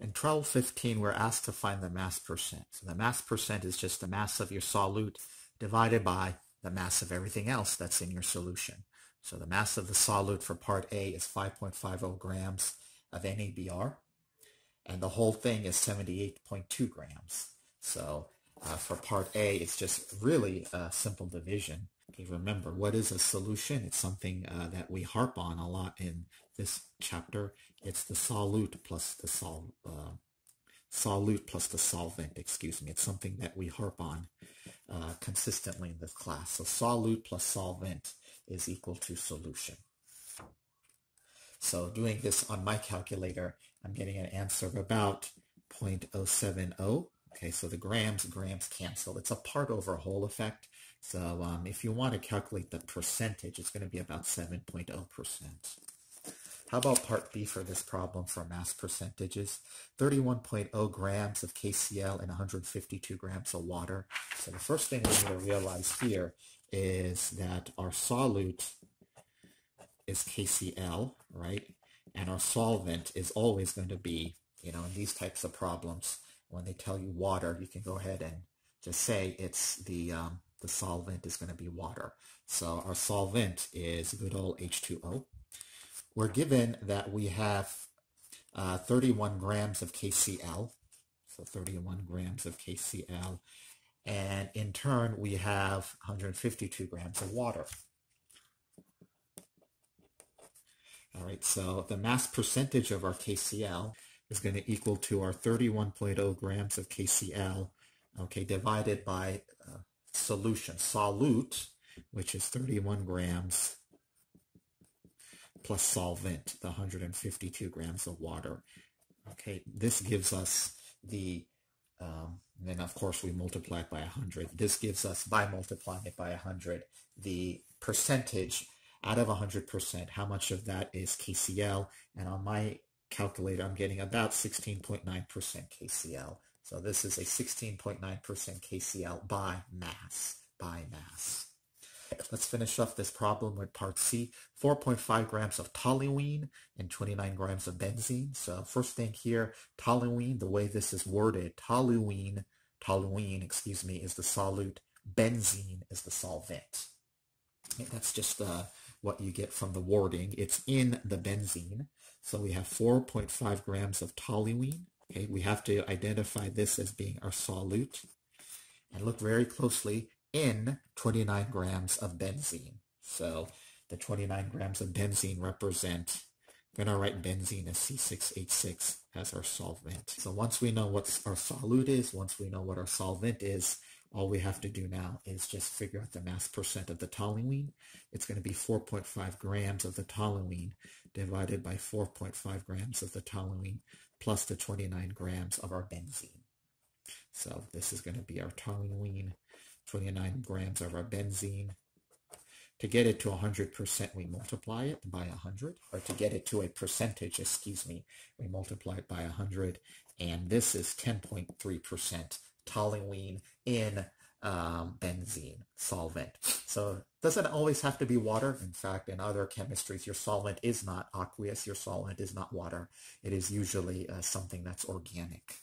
In 1215, we're asked to find the mass percent. So the mass percent is just the mass of your solute divided by the mass of everything else that's in your solution. So the mass of the solute for part A is 5.50 grams of NaBr, and the whole thing is 78.2 grams. So for part A, it's just really a simple division. Okay, remember, what is a solution? It's something that we harp on a lot in this chapter. It's the solute plus the solvent, excuse me. It's something that we harp on consistently in this class. So solute plus solvent is equal to solution. So doing this on my calculator, I'm getting an answer of about 0.070. Okay, so the grams cancel. It's a part over whole effect. So if you want to calculate the percentage, it's going to be about 7.0%. How about part B for this problem for mass percentages? 31.0 grams of KCl and 152 grams of water. So the first thing we need to realize here is that our solute is KCl, right? And our solvent is always going to be, in these types of problems, when they tell you water, you can go ahead and just say it's the solvent is going to be water. So our solvent is good old H2O. We're given that we have 31 grams of KCl, so 31 grams of KCl, and in turn we have 152 grams of water. All right, so the mass percentage of our KCl is going to equal to our 31.0 grams of KCl, okay, divided by solution, solute, which is 31 grams, plus solvent, the 152 grams of water. Okay, this gives us the, then of course we multiply it by 100. This gives us, by multiplying it by 100, the percentage out of 100%, how much of that is KCl, and on my calculator, I'm getting about 16.9% KCl. So this is a 16.9% KCl by mass, Let's finish off this problem with part C. 4.5 grams of toluene and 29 grams of benzene. So first thing here, toluene, the way this is worded, toluene, excuse me, is the solute, benzene is the solvent. Okay, that's just what you get from the wording. It's in the benzene. So we have 4.5 grams of toluene. Okay, we have to identify this as being our solute. And look very closely in 29 grams of benzene. So the 29 grams of benzene represent, I'm going to write benzene as C6H6 as our solvent. So once we know what our solute is, once we know what our solvent is, all we have to do now is just figure out the mass percent of the toluene. It's going to be 4.5 grams of the toluene divided by 4.5 grams of the toluene plus the 29 grams of our benzene. So this is going to be our toluene, 29 grams of our benzene. To get it to 100%, we multiply it by 100, or to get it to a percentage, excuse me, we multiply it by 100, and this is 10.3% toluene in benzene solvent. So it doesn't always have to be water. In fact, in other chemistries, your solvent is not aqueous, your solvent is not water. It is usually something that's organic.